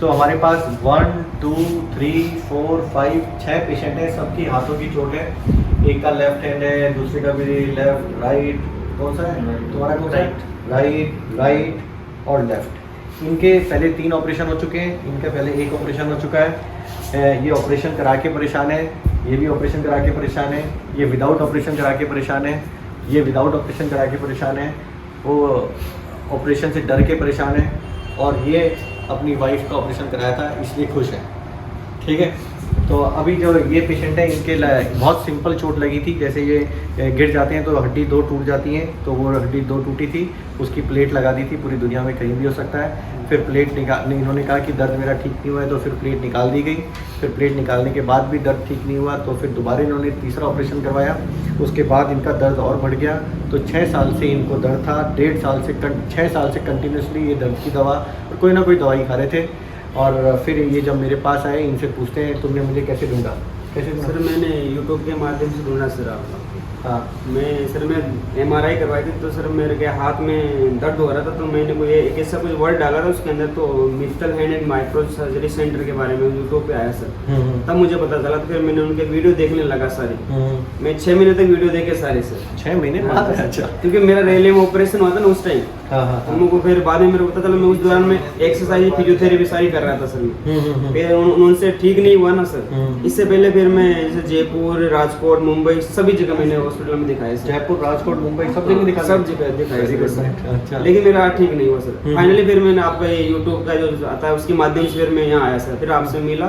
सो हमारे पास 1 2 3 4 5 6 पेशेंट हैं, सबकी हाथों की चोट है। एक का लेफ्ट हैंड है, दूसरे का भी लेफ्ट राइट, कौन सा है तुम्हारा, कौन सा है? राइट राइट और लेफ्ट। इनके पहले 3 ऑपरेशन हो चुके हैं, इनका पहले 1 ऑपरेशन हो चुका है। ये ऑपरेशन करा के परेशान है, ये भी ऑपरेशन करा के परेशान है, ये विदाउट ऑपरेशन करा के परेशान है, ये विदाउट ऑपरेशन करा के परेशान है, वो ऑपरेशन से डर के परेशान है, और ये अपनी वाइफ का ऑपरेशन कराया था इसलिए खुश है। ठीक है, तो अभी जो ये पेशेंट है इनके बहुत सिंपल चोट लगी थी, जैसे ये गिर जाते हैं तो हड्डी 2 टूट जाती हैं, तो वो हड्डी 2 टूटी थी, उसकी प्लेट लगा दी थी, पूरी दुनिया में कहीं भी हो सकता है। फिर प्लेट निकाल, इन्होंने कहा कि दर्द मेरा ठीक नहीं हुआ है, तो फिर प्लेट निकाल दी गई। फिर प्लेट निकालने के बाद भी दर्द ठीक नहीं हुआ, तो फिर दोबारा इन्होंने तीसरा ऑपरेशन करवाया। उसके बाद इनका दर्द और बढ़ गया, तो 6 साल से इनको दर्द था, 6 साल से कंटिन्यूसली ये दर्द की दवा और कोई ना कोई दवाई खा रहे थे। और फिर ये जब मेरे पास आए, इनसे पूछते हैं तुमने मुझे कैसे ढूंढा? कैसे ढूंढा? सर मैंने यूट्यूब के माध्यम से ढूंढा सर आपको। हाँ, मैं MRI करवाई थी, तो सर मेरे के हाथ में दर्द हो रहा था, तो मैंने कोई एक ऐसा कुछ वर्ड डाला था उसके अंदर, तो mister hand and micro surgery centre के बारे में यूट्यूब पे आया सर। तब मुझे पता चला, तो फिर मैंने उनके वीडियो देखने लगा सारी। मैं 6 महीने तक वीडियो देखे सारे सर। 6 महीने बाद? अच्छा, क्योंकि मेरा रेलवे में ऑपरेशन हुआ था ना उस टाइम। हाँ। उनको फिर बाद में मेरे को पता चला, मैं उस दौरान में एक्सरसाइज फिजियोथेरेपी सारी कर रहा था सर मैं। फिर उनसे ठीक नहीं हुआ ना सर। इससे पहले फिर मैं जैसे जयपुर, राजकोट, मुंबई सभी जगह मैंने हॉस्पिटल में दिखाया सर। जयपुर, राजकोट, मुंबई सब जगह दिखा? सब जगह दिखाया सर। अच्छा, लेकिन मेरा ठीक नहीं हुआ सर। फाइनली फिर मैंने आपका ये यूट्यूब का जो आता है उसके माध्यम से फिर मैं यहाँ आया सर, फिर आपसे मिला।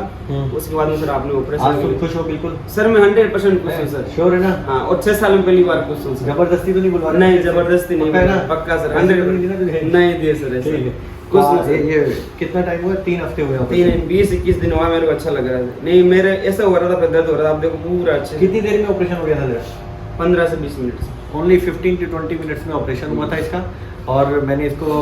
उसके बाद में सर आपने आज ऑपरेशन। तुम खुश हो? बिल्कुल सर मैं 100% खुश हूँ सर। श्योर है ना? हाँ, और 6 साल में पहली बार खुश हूँ सर। जबरदस्ती तो नहीं बुलवा? नहीं, जबरदस्ती नहीं, पक्का सर 100% नहीं दिए सर ऐसे। ठीक है। कुछ नहीं सर। ये कितना टाइम हुआ? 3 हफ्ते हुए? 20-21 दिन हुआ, मेरे को अच्छा लग रहा है। नहीं, मेरे ऐसा हो रहा था, दर्द हो रहा था, आप देखो पूरा अच्छा। कितनी देर में ऑपरेशन हो गया था तेरा? 15 से 20 मिनट। ओनली 15 to 20 मिनट्स में ऑपरेशन हुआ था इसका। और मैंने इसको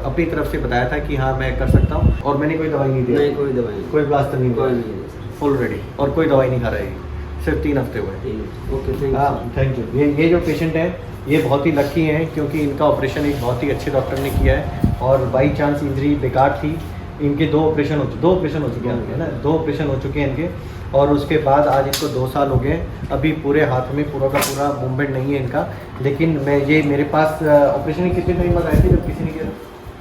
अपनी तरफ से बताया था कि हाँ मैं कर सकता हूँ, और मैंने कोई दवाई नहीं दी? नहीं, कोई दवाई नहीं, कोई प्लास्टर नहीं कोई दिया? नहीं फुल रेडी, और कोई दवाई नहीं खा रहा है, सिर्फ 3 हफ्ते हुए। ओके, थैंक हाँ, यू। Thank you. ये जो पेशेंट है ये बहुत ही लकी हैं, क्योंकि इनका ऑपरेशन एक बहुत ही अच्छे डॉक्टर ने किया है, और बाई चांस इंजरी बेकार थी। इनके 2 ऑपरेशन हो चुके हैं ना, 2 ऑपरेशन हो चुके हैं इनके, और उसके बाद आज इनको 2 साल हो गए। अभी पूरे हाथ में पूरा का पूरा मूवमेंट नहीं है इनका। लेकिन ये मेरे पास ऑपरेशन कितने टाइम बाद आए थे जब किसी ने किया?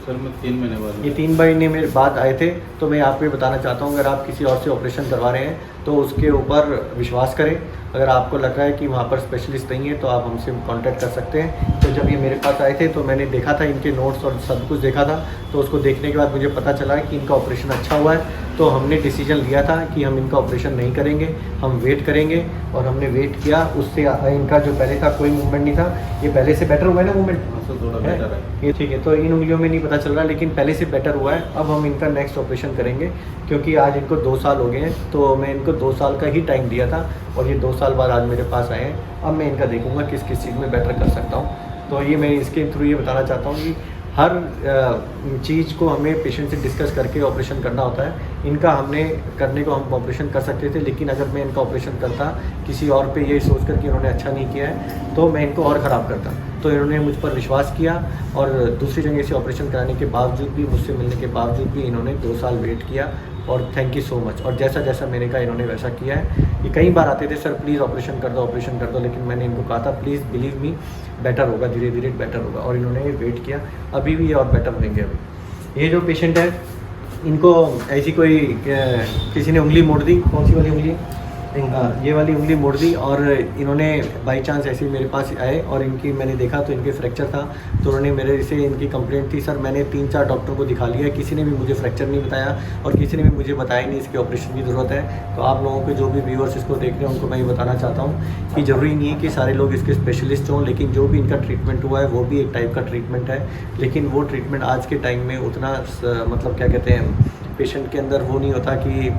सर मैं 3 महीने बाद। ये 3 महीने मेरे बाद आए थे। तो मैं आपको ये बताना चाहता हूँ, अगर आप किसी और से ऑपरेशन करवा रहे हैं तो उसके ऊपर विश्वास करें। अगर आपको लग रहा है कि वहाँ पर स्पेशलिस्ट नहीं है तो आप हमसे कांटेक्ट कर सकते हैं। तो जब ये मेरे पास आए थे तो मैंने देखा था इनके नोट्स और सब कुछ देखा था, तो उसको देखने के बाद मुझे पता चला कि इनका ऑपरेशन अच्छा हुआ है। तो हमने डिसीजन लिया था कि हम इनका ऑपरेशन नहीं करेंगे, हम वेट करेंगे, और हमने वेट किया। उससे इनका जो पहले था कोई मूवमेंट नहीं था, ये पहले से बेटर हुआ है ना मूवमेंट? थोड़ा बेटर है ये, ठीक है। तो इन उंगलियों में नहीं पता चल रहा, लेकिन पहले से बेटर हुआ है। अब हम इनका नेक्स्ट ऑपरेशन करेंगे, क्योंकि आज इनको 2 साल हो गए हैं, तो मैं इनको 2 साल का ही टाइम दिया था, और ये 2 साल बाद आज मेरे पास आए हैं। अब मैं इनका देखूंगा किस किस चीज़ में बेटर कर सकता हूँ। तो ये मैं इसके थ्रू ये बताना चाहता हूँ कि हर चीज़ को हमें पेशेंट से डिस्कस करके ऑपरेशन करना होता है। इनका हमने करने को हम ऑपरेशन कर सकते थे, लेकिन अगर मैं इनका ऑपरेशन करता किसी और पे ये सोच कर कि उन्होंने अच्छा नहीं किया है, तो मैं इनको और ख़राब करता। तो इन्होंने मुझ पर विश्वास किया, और दूसरी जगह से ऑपरेशन कराने के बावजूद भी, मुझसे मिलने के बावजूद भी इन्होंने 2 साल वेट किया, और थैंक यू सो मच। और जैसा जैसा मैंने कहा इन्होंने वैसा किया है। ये कई बार आते थे, सर प्लीज़ ऑपरेशन कर दो, लेकिन मैंने इनको कहा था प्लीज़ बिलीव मी, बेटर होगा, धीरे धीरे बेटर होगा, और इन्होंने वेट किया। अभी भी ये और बेटर होंगे। अभी ये जो पेशेंट है, इनको ऐसी कोई किसी ने उंगली मोड़ दी। कौन सी वाली उंगली? ये वाली उंगली मोड़ दी, और इन्होंने बाई चांस ऐसे ही मेरे पास आए, और इनकी मैंने देखा तो इनके फ्रैक्चर था। तो उन्होंने मेरे से इनकी कंप्लेंट थी, सर मैंने 3-4 डॉक्टर को दिखा लिया, किसी ने भी मुझे फ्रैक्चर नहीं बताया, और किसी ने भी मुझे बताया नहीं इसके ऑपरेशन की ज़रूरत है। तो आप लोगों के जो भी व्यूअर्स इसको देख रहे हैं उनको मैं ये बताना चाहता हूँ कि ज़रूरी नहीं है कि सारे लोग इसके स्पेशलिस्ट हों, लेकिन जो भी इनका ट्रीटमेंट हुआ है वो भी एक टाइप का ट्रीटमेंट है। लेकिन वो ट्रीटमेंट आज के टाइम में उतना मतलब क्या कहते हैं, पेशेंट के अंदर वो नहीं होता कि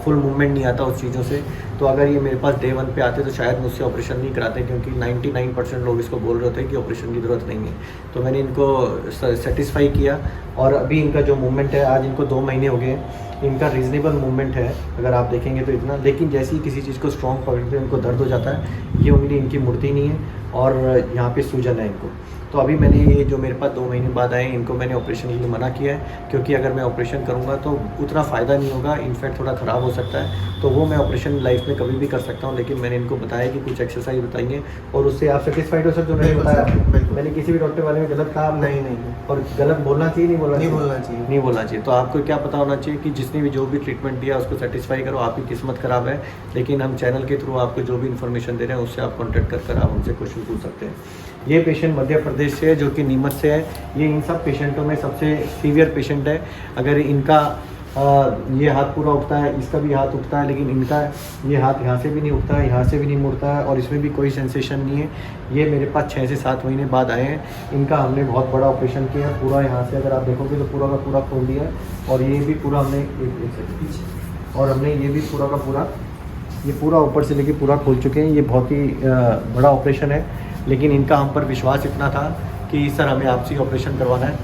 फुल मूवमेंट नहीं आता उस चीज़ों से। तो अगर ये मेरे पास डे 1 पे आते तो शायद मुझसे ऑपरेशन नहीं कराते, क्योंकि 99% लोग इसको बोल रहे होते हैं कि ऑपरेशन की ज़रूरत नहीं है। तो मैंने इनको सेटिस्फाई किया, और अभी इनका जो मूवमेंट है, आज इनको 2 महीने हो गए हैं, इनका रीज़नेबल मूवमेंट है अगर आप देखेंगे तो इतना, लेकिन जैसे ही किसी चीज़ को स्ट्रॉन्ग पकड़ते हैं उनको दर्द हो जाता है। ये उंगली इनकी मुड़ती नहीं है और यहाँ पे सूजन है इनको। तो अभी मैंने ये जो मेरे पास 2 महीने बाद आए इनको मैंने ऑपरेशन के लिए मना किया है, क्योंकि अगर मैं ऑपरेशन करूँगा तो उतना फ़ायदा नहीं होगा, इनफैक्ट थोड़ा ख़राब हो सकता है। तो वो मैं ऑपरेशन लाइफ में कभी भी कर सकता हूँ, लेकिन मैंने इनको बताया कि कुछ एक्सरसाइज बताइए और उससे आप सेटिस्फाइड हो सकते हो। मैंने बताया, मैंने किसी भी डॉक्टर वाले में गलत कहा आप नहीं। और गलत बोलना चाहिए, नहीं बोलना चाहिए। नहीं बोलना चाहिए। तो आपको क्या पता होना चाहिए कि जिसने भी जो भी ट्रीटमेंट दिया उसको सेटिस्फाई करो। आपकी किस्मत ख़राब है, लेकिन हम चैनल के थ्रू आपको जो भी इन्फॉर्मेशन दे रहे हैं उससे आप कॉन्टैक्ट कर आप हमसे क्वेश्चन पूछ सकते हैं। ये पेशेंट मध्य प्रदेश से है जो कि नीमच से है। ये इन सब पेशेंटों में सबसे सीवियर पेशेंट है। अगर इनका ये हाथ पूरा उठता है, इसका भी हाथ उठता है, लेकिन इनका ये हाथ यहाँ से भी नहीं उठता है, यहाँ से भी नहीं मुड़ता है और इसमें भी कोई सेंसेशन नहीं है। ये मेरे पास 6 से 7 महीने बाद आए हैं। इनका हमने बहुत बड़ा ऑपरेशन किया है, पूरा यहाँ से अगर आप देखोगे तो पूरा का पूरा खोल दिया है और ये भी पूरा हमने एक सेकंड और हमने ये भी पूरा का पूरा, ये पूरा ऊपर से लेके पूरा खोल चुके हैं। ये बहुत ही बड़ा ऑपरेशन है, लेकिन इनका हम पर विश्वास इतना था कि सर हमें आपसे ऑपरेशन करवाना है।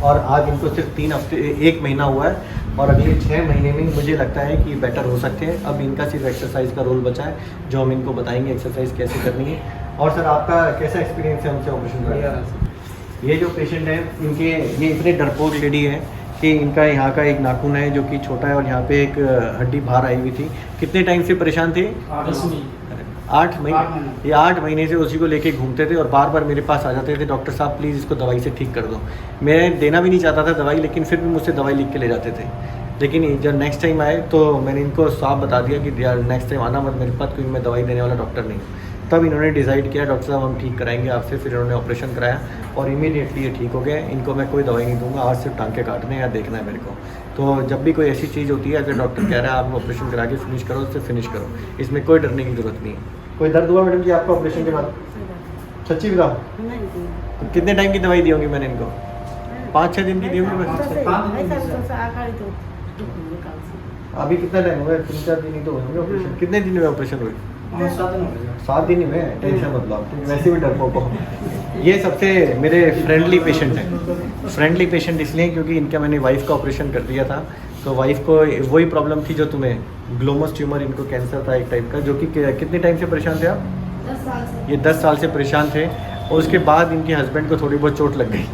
और आज इनको सिर्फ 3 हफ्ते 1 महीना हुआ है और अगले 6 महीने में मुझे लगता है कि बेटर हो सकते हैं। अब इनका सिर्फ एक्सरसाइज का रोल बचा है जो हम इनको बताएंगे एक्सरसाइज कैसे करनी है। और सर आपका कैसा एक्सपीरियंस है हमसे ऑपरेशन करने? ये जो पेशेंट है इनके, ये इतने डरपोक लेडी है कि इनका यहाँ का एक नाखून है जो कि छोटा है और यहाँ पे एक हड्डी बाहर आई हुई थी। कितने टाइम से परेशान थे? 8 महीने। ये 8 महीने से उसी को लेके घूमते थे और बार बार मेरे पास आ जाते थे, डॉक्टर साहब प्लीज़ इसको दवाई से ठीक कर दो। मैं देना भी नहीं चाहता था दवाई, लेकिन फिर भी मुझसे दवाई लिख के ले जाते थे। लेकिन जब नेक्स्ट टाइम आए तो मैंने इनको साफ बता दिया कि यार नेक्स्ट टाइम आना मत मेरे पास, क्योंकि मैं दवाई देने वाला डॉक्टर नहीं हूँ। तब इन्होंने डिसाइड किया डॉक्टर साहब हम ठीक कराएंगे आपसे। फिर इन्होंने ऑपरेशन कराया और इमीडिएटली ये ठीक हो गए। इनको मैं कोई दवाई नहीं दूंगा, आज सिर्फ टांके काटने या देखना है मेरे को। तो जब भी कोई ऐसी चीज़ होती है, अगर डॉक्टर कह रहा है आप ऑपरेशन करा के फिनिश करो, उससे फिनिश करो, इसमें कोई डरने की जरूरत नहीं है। कोई दर्द हुआ मैडम जी आपका ऑपरेशन के बाद? सच्ची बताओ, तो कितने टाइम की दवाई दी होंगी मैंने इनको? 5-6 दिन की दी होंगी बस। अभी कितना टाइम हुआ? 3-4 दिन ही तो होंगे ऑपरेशन। कितने दिन में ऑपरेशन हुए? 7 दिन में। टेंशन मत लो, वैसे भी डरपोक हो। ये सबसे मेरे फ्रेंडली पेशेंट हैं। फ्रेंडली पेशेंट इसलिए क्योंकि इनका मैंने वाइफ का ऑपरेशन कर दिया था, तो वाइफ को वही प्रॉब्लम थी जो तुम्हें, ग्लोमस ट्यूमर, इनको कैंसर था एक टाइप का, जो कि कितने टाइम से परेशान थे आप? 10 साल से। ये 10 साल से परेशान थे और उसके बाद इनके हस्बैंड को थोड़ी बहुत चोट लग गई।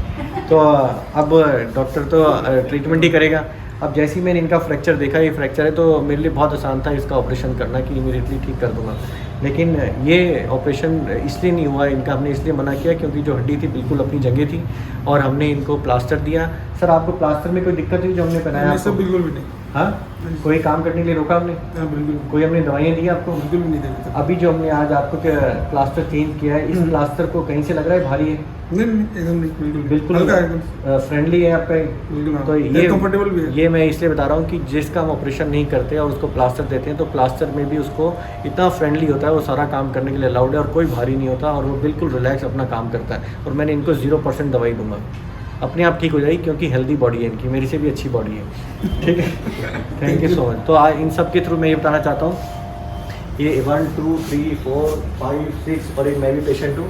तो अब डॉक्टर तो ट्रीटमेंट ही करेगा। अब जैसे ही मैंने इनका फ्रैक्चर देखा, ये फ्रैक्चर है, तो मेरे लिए बहुत आसान था इसका ऑपरेशन करना कि इमीडिएटली ठीक कर दूंगा। लेकिन ये ऑपरेशन इसलिए नहीं हुआ इनका, हमने इसलिए मना किया क्योंकि जो हड्डी थी बिल्कुल अपनी जगह थी और हमने इनको प्लास्टर दिया। सर आपको प्लास्टर में कोई दिक्कत हुई जो हमने पहनाया आपको? बिल्कुल भी नहीं। हाँ, कोई काम करने के लिए रोका हमने? बिल्कुल। कोई हमने दवाइयाँ दी आपको? बिल्कुल भी नहीं देते। अभी जो हमने आज आपको प्लास्टर चेंज किया है, इस प्लास्टर को कहीं से लग रहा है भारी है? नहीं एकदम नहीं, बिल्कुल हल्का एकदम फ्रेंडली है आपका। बिल्कुल। तो ये कंफर्टेबल भी है। ये मैं इसलिए बता रहा हूँ कि जिसका हम ऑपरेशन नहीं करते और उसको प्लास्टर देते हैं, तो प्लास्टर में भी उसको इतना फ्रेंडली होता है, वो सारा काम करने के लिए अलाउड है और कोई भारी नहीं होता और वो बिल्कुल रिलैक्स अपना काम करता है। और मैंने इनको 0% दवाई दूंगा, अपने आप ठीक हो जाएगी क्योंकि हेल्दी बॉडी है इनकी, मेरी से भी अच्छी बॉडी है। ठीक है, थैंक यू सो मच। तो आज इन सब के थ्रू मैं ये बताना चाहता हूँ, ये 1 2 3 4 5 6 और एक मैं भी पेशेंट हूँ,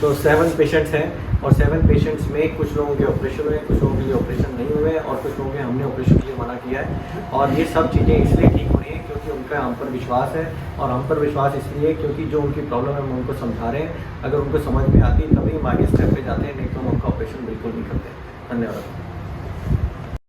तो 7 पेशेंट्स हैं और 7 पेशेंट्स में कुछ लोगों के ऑपरेशन हुए, कुछ लोगों के लिए ऑपरेशन नहीं हुए और कुछ लोगों के हमने ऑपरेशन के लिए मना किया है। और ये सब चीज़ें इसलिए ठीक हो रही हैं क्योंकि उनका हम पर विश्वास है और हम पर विश्वास इसलिए क्योंकि जो उनकी प्रॉब्लम है हम उनको समझा रहे हैं। अगर उनको समझ में आती तभी हम आगे स्टेप पे जाते हैं, नहीं तो हम उनका ऑपरेशन बिल्कुल नहीं करते। धन्यवाद।